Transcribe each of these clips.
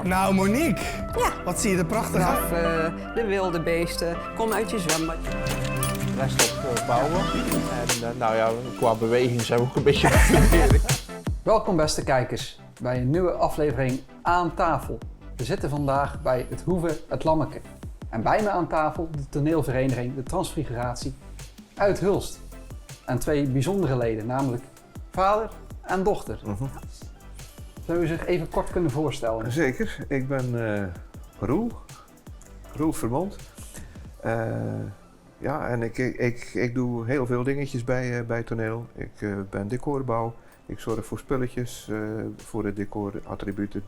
Nou, Monique. Ja. Wat zie je er prachtig uit. Vanaf de wilde beesten, kom uit je zwembad. Rest op bouwen. En qua beweging zijn we ook een beetje verleden. Welkom beste kijkers bij een nieuwe aflevering Aan Tafel. We zitten vandaag bij het Hoeve het Lammeke. En bij me aan tafel de toneelvereniging De Transfiguratie uit Hulst. En twee bijzondere leden, namelijk vader en dochter. Zou u zich even kort kunnen voorstellen? Zeker, ik ben Roel Vermond. En ik doe heel veel dingetjes bij toneel. Ik ben decorbouw, ik zorg voor spulletjes, voor het decor, attributen.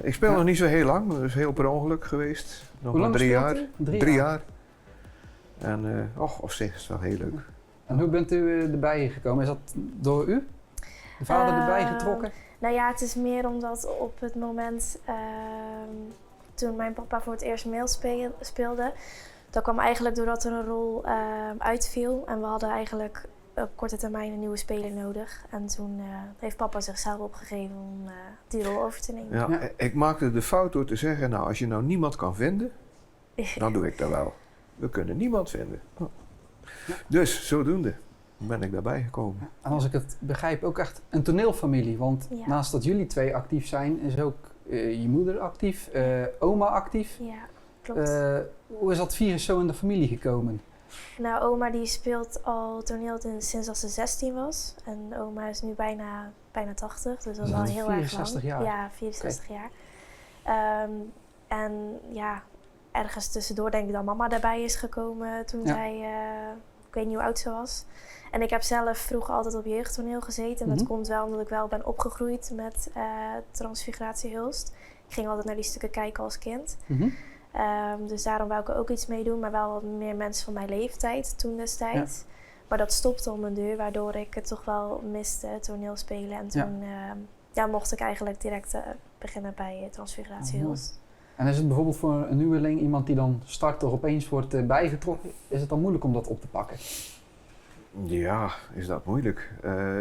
Ik speel nog niet zo heel lang, dat is heel per ongeluk geweest. Nog Hoe maar lang 3 speelt jaar. u? 3 jaar. En op zich is het wel heel leuk. En hoe bent u erbij gekomen? Is dat door u? De vader erbij getrokken? Nou ja, het is meer omdat op het moment toen mijn papa voor het eerst meel speelde, dat kwam eigenlijk doordat er een rol uitviel en we hadden eigenlijk op korte termijn een nieuwe speler nodig. En toen heeft papa zichzelf opgegeven om die rol over te nemen. Ja, ik maakte de fout door te zeggen, nou als je nou niemand kan vinden, dan doe ik dat wel. We kunnen niemand vinden. Dus zodoende ben ik daarbij gekomen. En als ik het begrijp, ook echt een toneelfamilie. Want naast dat jullie twee actief zijn, is ook je moeder actief, oma actief. Ja, klopt. Hoe is dat virus zo in de familie gekomen? Nou, oma die speelt al toneel sinds als ze 16 was. En oma is nu bijna 80, dus dat is al heel erg lang. 64 jaar? Ja, 64 jaar. En ja, ergens tussendoor denk ik dat mama daarbij is gekomen toen zij, ik weet niet hoe oud ze was. En ik heb zelf vroeger altijd op jeugdtoneel gezeten. En dat komt wel omdat ik wel ben opgegroeid met Transfiguratie Hulst. Ik ging altijd naar die stukken kijken als kind. Dus daarom wou ik er ook iets mee doen, maar wel wat meer mensen van mijn leeftijd toen destijds. Ja. Maar dat stopte om een deur, waardoor ik het toch wel miste, toneelspelen. En toen mocht ik eigenlijk direct beginnen bij Transfiguratie Hulst. En is het bijvoorbeeld voor een nieuweling, iemand die dan start er opeens wordt bijgetrokken, is het dan moeilijk om dat op te pakken? Ja, is dat moeilijk.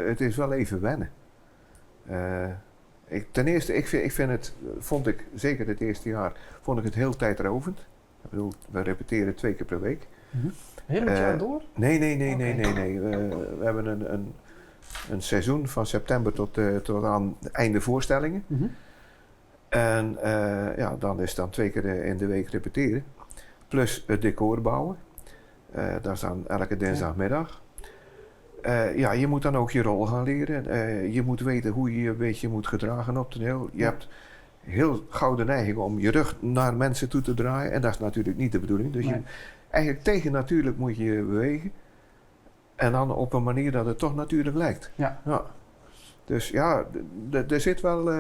Het is wel even wennen. Ten eerste, vond ik zeker het eerste jaar, vond ik het heel tijdrovend. Ik bedoel, we repeteren 2 keer per week. Heel het jaar door? Nee. We hebben een seizoen van september tot aan het einde voorstellingen. En dan is dan 2 keer in de week repeteren. Plus het decor bouwen. Dat is dan elke dinsdagmiddag. Je moet dan ook je rol gaan leren. Je moet weten hoe je je een beetje moet gedragen op toneel. Je hebt heel gauw de neiging om je rug naar mensen toe te draaien. En dat is natuurlijk niet de bedoeling. Dus eigenlijk tegennatuurlijk moet je je bewegen. En dan op een manier dat het toch natuurlijk lijkt. Ja. Dus ja, er zit wel...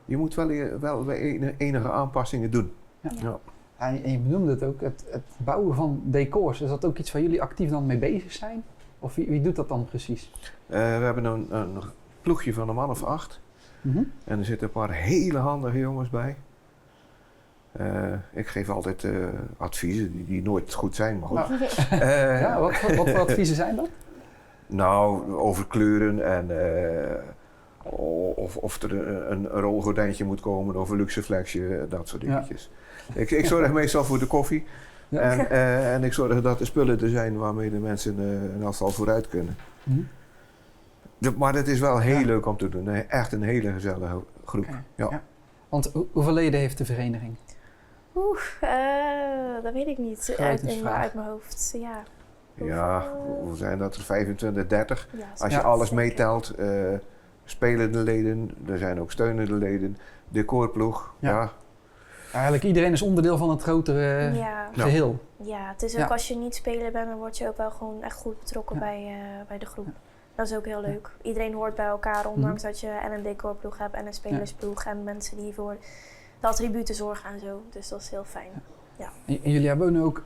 je moet wel enige aanpassingen doen. Ja. En je benoemde het ook, het bouwen van decors. Is dat ook iets waar jullie actief dan mee bezig zijn? Of wie doet dat dan precies? We hebben een ploegje van een man of 8. En er zitten een paar hele handige jongens bij. Ik geef altijd adviezen die nooit goed zijn, maar goed. Wat voor adviezen zijn dat? Nou, over kleuren en of er een rolgordijntje moet komen of een luxeflexje, dat soort dingetjes. Ik zorg meestal voor de koffie. En ik zorg dat er spullen er zijn waarmee de mensen een afval vooruit kunnen. Maar het is wel heel leuk om te doen. Echt een hele gezellige groep. Ja. Want hoeveel leden heeft de vereniging? Dat weet ik niet uit mijn hoofd. Hoe zijn dat er? 25, 30. Als je alles meetelt. Spelende leden, er zijn ook steunende leden. Decorploeg. Eigenlijk iedereen is onderdeel van het grotere geheel. Ja, het is ook als je niet speler bent, dan word je ook wel gewoon echt goed betrokken bij de groep. Dat is ook heel leuk. Iedereen hoort bij elkaar, ondanks dat je en een decorploeg hebt en een spelersploeg en mensen die voor de attributen zorgen en zo. Dus dat is heel fijn. Ja. En jullie hebben ook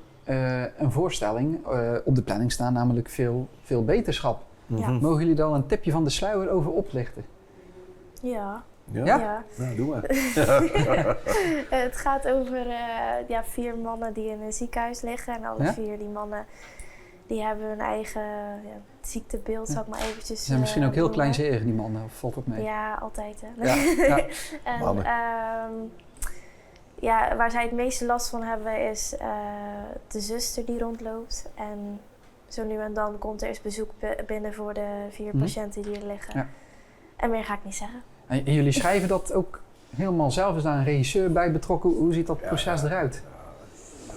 een voorstelling op de planning staan, namelijk veel beterschap. Mogen jullie daar een tipje van de sluier over oplichten? Ja. Ja? Nou, doe maar. Het gaat over 4 mannen die in een ziekenhuis liggen. En alle 4 die mannen Die hebben hun eigen ziektebeeld, zal ik maar eventjes... Ze zijn misschien ook heel noemen. kleinzerig, die mannen, of valt dat mee? Ja, altijd hè. Ja. En, Mannen. waar zij het meeste last van hebben is de zuster die rondloopt. En zo nu en dan komt er eens bezoek binnen voor de 4 patiënten die er liggen. Ja. En meer ga ik niet zeggen. En jullie schrijven dat ook helemaal zelf? Is daar een regisseur bij betrokken? Hoe ziet dat proces eruit?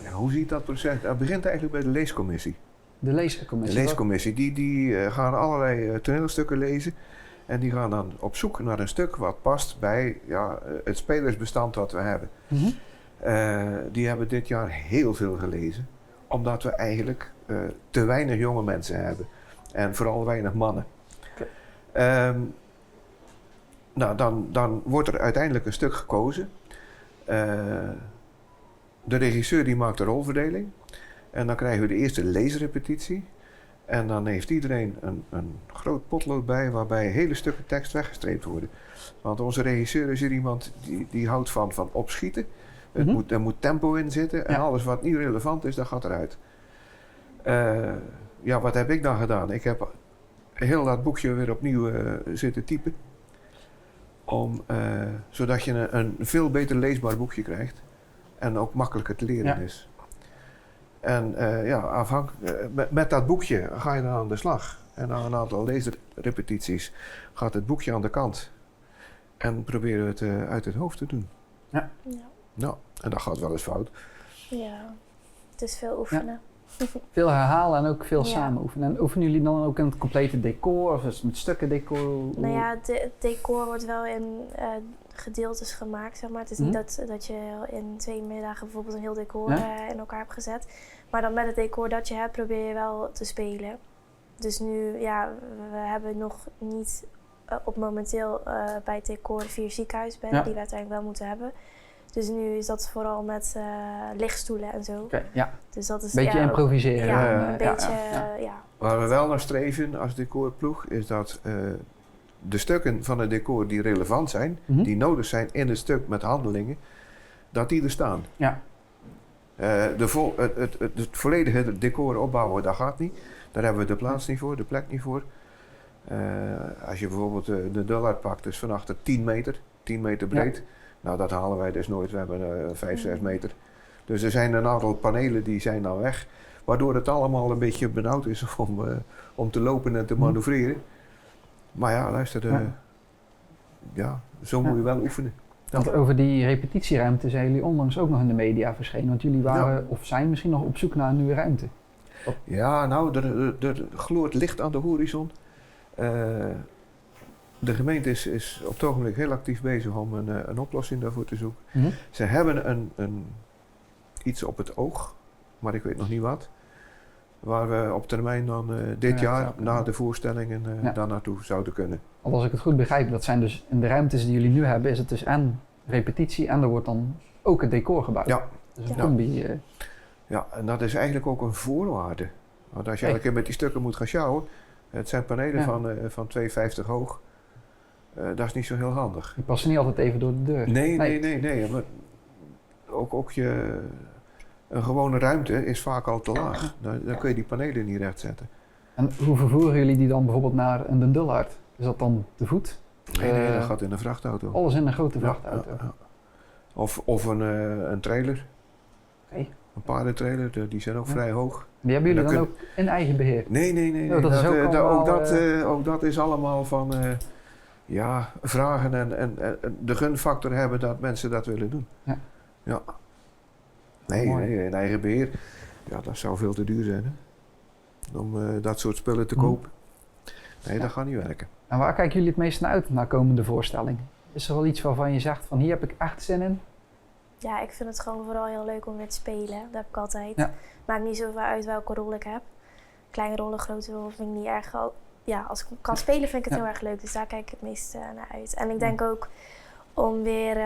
Ja, hoe ziet dat proces? Dat begint eigenlijk bij de leescommissie. De leescommissie? De leescommissie, die gaan allerlei toneelstukken lezen. En die gaan dan op zoek naar een stuk wat past bij het spelersbestand wat we hebben. Mhm. Die hebben dit jaar heel veel gelezen. Omdat we eigenlijk te weinig jonge mensen hebben. En vooral weinig mannen. Okay. Dan wordt er uiteindelijk een stuk gekozen. De regisseur die maakt de rolverdeling. En dan krijgen we de eerste leesrepetitie. En dan heeft iedereen een groot potlood bij waarbij hele stukken tekst weggestreept worden. Want onze regisseur is hier iemand die houdt van opschieten. Er moet tempo in zitten en alles wat niet relevant is, dat gaat eruit. Wat heb ik dan gedaan? Ik heb heel dat boekje weer opnieuw zitten typen. Zodat je een veel beter leesbaar boekje krijgt. En ook makkelijker te leren is. En met dat boekje ga je dan aan de slag. En na een aantal leesrepetities gaat het boekje aan de kant. En proberen we het uit het hoofd te doen. Ja. Nou, en dat gaat wel eens fout. Ja, het is veel oefenen. Veel herhalen en ook veel samen oefenen. En oefenen jullie dan ook in het complete decor of is het met stukken decor? Nou ja, het decor wordt wel in gedeeltes gemaakt, zeg maar. Het is niet dat je in 2 middagen bijvoorbeeld een heel decor in elkaar hebt gezet. Maar dan met het decor dat je hebt, probeer je wel te spelen. Dus nu, we hebben nog niet momenteel bij het decor 4 ziekenhuisbedden die we uiteindelijk wel moeten hebben. Dus nu is dat vooral met lichtstoelen en zo. Okay, ja. Dus dat is beetje improviseren. Ja, een beetje, Waar we wel naar streven als decorploeg is dat de stukken van het decor die relevant zijn, die nodig zijn in het stuk met handelingen, dat die er staan. Ja. Het volledige decor opbouwen, dat gaat niet. Daar hebben we de plaats niet voor, de plek niet voor. Als je bijvoorbeeld de dullard pakt, is van achter 10 meter breed. Ja. Nou, dat halen wij dus nooit. We hebben 5, 6 meter. Dus er zijn een aantal panelen die zijn dan weg. Waardoor het allemaal een beetje benauwd is om te lopen en te manoeuvreren. Maar ja, luister, zo moet je wel oefenen. Want over die repetitieruimte zijn jullie onlangs ook nog in de media verschenen. Want jullie waren of zijn misschien nog op zoek naar een nieuwe ruimte. Ja, nou, er gloort licht aan de horizon. De gemeente is op het ogenblik heel actief bezig om een oplossing daarvoor te zoeken. Ze hebben iets op het oog, maar ik weet nog niet wat. Waar we op termijn dan dit jaar, na de voorstellingen, daar naartoe zouden kunnen. Want als ik het goed begrijp, dat zijn dus in de ruimtes die jullie nu hebben, is het dus en repetitie en er wordt dan ook het decor gebouwd. Ja. Dus een combi. Ja, en dat is eigenlijk ook een voorwaarde. Want als je elke keer met die stukken moet gaan sjouwen, het zijn panelen van 2,50 hoog. Dat is niet zo heel handig. Die passen niet altijd even door de deur. Nee. Maar ook een gewone ruimte is vaak al te laag. Dan kun je die panelen niet rechtzetten. En hoe vervoeren jullie die dan bijvoorbeeld naar een dullard? Is dat dan te voet? Nee, dat gaat in een vrachtauto. Alles in een grote vrachtauto? Ja. Of een trailer. Okay. Een paardentrailer, die zijn ook vrij hoog. Die hebben jullie dan ook in eigen beheer? Nee. Ook dat is allemaal van vragen en de gunfactor hebben dat mensen dat willen doen. Ja. Nee, in eigen beheer. Ja, dat zou veel te duur zijn. Hè? Om dat soort spullen te kopen. Nee, dat gaat niet werken. En waar kijken jullie het meest naar uit, naar komende voorstelling? Is er wel iets waarvan je zegt van hier heb ik echt zin in? Ja, ik vind het gewoon vooral heel leuk om weer te spelen. Dat heb ik altijd. Ja. Maakt niet zoveel uit welke rol ik heb. Kleine rollen, grote rollen vind ik niet erg. Ja, als ik kan spelen vind ik het heel erg leuk. Dus daar kijk ik het meest naar uit. En ik denk ook om weer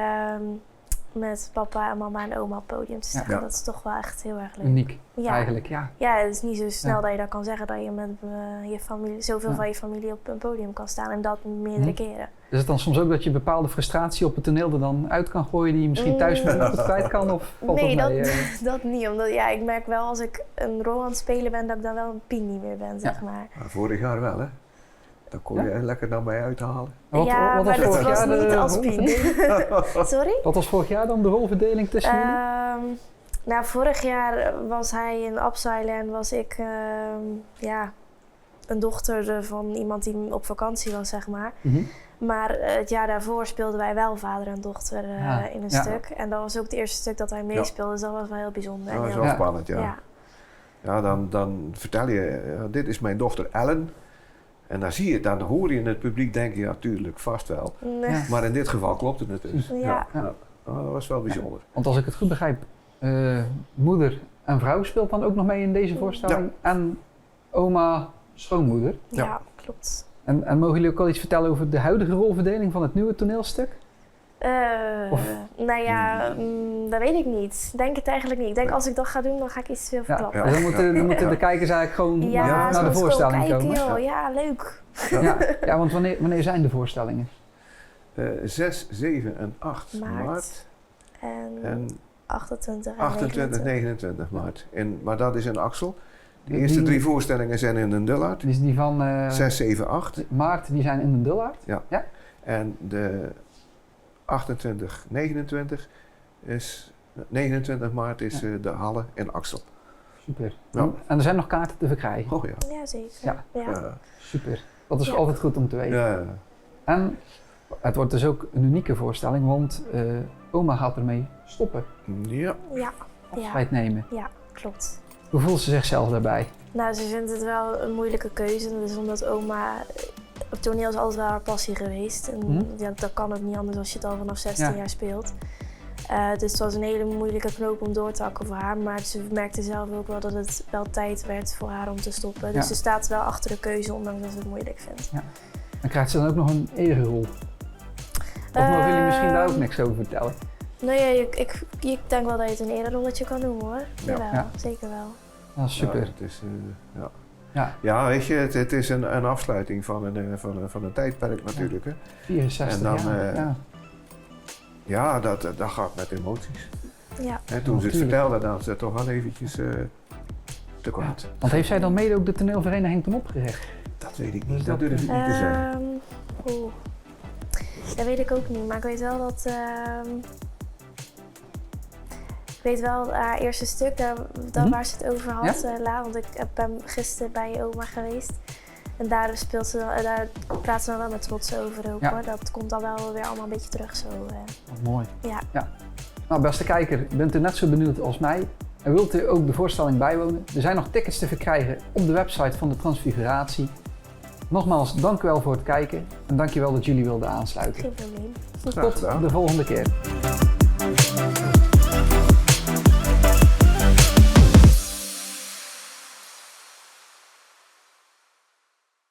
met papa en mama en oma op het podium te staan. Ja. Dat is toch wel echt heel erg leuk. Uniek, eigenlijk, ja. Ja, het is niet zo snel dat je dat kan zeggen. Dat je met je familie, zoveel van je familie op een podium kan staan. En dat meerdere keren. Is het dan soms ook dat je bepaalde frustratie op het toneel er dan uit kan gooien die je misschien thuis niet kwijt kan? Of valt Nee, dat mee? dat niet. Omdat ik merk wel als ik een rol aan het spelen ben, dat ik dan wel een Pien niet meer ben, zeg maar. Maar vorig jaar wel, hè? Dan kon je lekker naar mij uithalen. Wat ja, was maar dat vorig was jaar niet de als Pien. Sorry? Wat was vorig jaar dan de rolverdeling tussen jullie? Nou, vorig jaar was hij in Abseilen en was ik een dochter van iemand die op vakantie was, zeg maar. Maar het jaar daarvoor speelden wij wel vader en dochter in een stuk. En dat was ook het eerste stuk dat hij meespeelde, dus dat was wel heel bijzonder. Dat was en wel heel- spannend, ja. Ja, dan vertel je, dit is mijn dochter Ellen. En dan hoor je in het publiek denken, ja, tuurlijk, vast wel. Nee. Ja. Maar in dit geval klopte het dus. Ja. Dat was wel bijzonder. Want als ik het goed begrijp, moeder en vrouw speelt dan ook nog mee in deze voorstelling. En oma, schoonmoeder. Ja, klopt. En mogen jullie ook al iets vertellen over de huidige rolverdeling van het nieuwe toneelstuk? Nou ja, dat weet ik niet. Ik denk het eigenlijk niet. Ik denk als ik dat ga doen, dan ga ik iets te veel verklappen. Dus dan moeten de kijkers eigenlijk gewoon naar de ze moeten voorstelling gewoon kijken, komen. joh. Ja, leuk. Ja, want wanneer zijn de voorstellingen? 6, 7 en 8 maart. En 28 en 28, 29. 29 maart. Maar dat is in Axel. De eerste 3 voorstellingen zijn in Den Dullard. Dus die van 6, 7, 8. maart, die zijn in Den Dullard? Ja. En de 28, 29 maart is de Halle in Axel. Super. Ja. En er zijn nog kaarten te verkrijgen? Oh ja. Ja, zeker. Ja. Super. Dat is altijd goed om te weten. Ja. En het wordt dus ook een unieke voorstelling, want oma gaat ermee stoppen. Ja. Afscheid nemen. Ja, klopt. Hoe voelt ze zichzelf daarbij? Nou, ze vindt het wel een moeilijke keuze. Dus omdat oma... Op toneel is altijd wel haar passie geweest. En dat kan ook niet anders als je het al vanaf 16 jaar speelt. Dus het was een hele moeilijke knoop om door te hakken voor haar. Maar ze merkte zelf ook wel dat het wel tijd werd voor haar om te stoppen. Dus ze staat wel achter de keuze, ondanks dat ze het moeilijk vindt. Ja. En krijgt ze dan ook nog een ererol? Of mogen jullie misschien daar ook niks over vertellen? Nee, ik denk wel dat je het een ererolletje kan noemen, hoor. Jawel, zeker wel. Dat is super. Ja, het is, ja, weet je, het is een afsluiting van een tijdperk natuurlijk. Hè. 64 en dan, jaar. Ja, dat gaat met emoties. Ja. En toen ze het vertelde, dan was het toch wel eventjes te kwaad. Ja. Want heeft zij dan mede ook de toneelvereniging toen opgericht? Dat weet ik niet, dat durf ik niet te zeggen. Dat weet ik ook niet, maar ik weet wel dat... Ik weet wel haar eerste stuk, daar waar ze het over had, want ik ben gisteren bij oma geweest. En daar praat ze dan wel met trots over ook, hoor. Dat komt dan wel weer allemaal een beetje terug zo. Wat mooi. Ja. Nou, beste kijker, bent u net zo benieuwd als mij? En wilt u ook de voorstelling bijwonen? Er zijn nog tickets te verkrijgen op de website van de Transfiguratie. Nogmaals, dank u wel voor het kijken en dank je wel dat jullie wilden aansluiten. Geen probleem. Tot de volgende keer.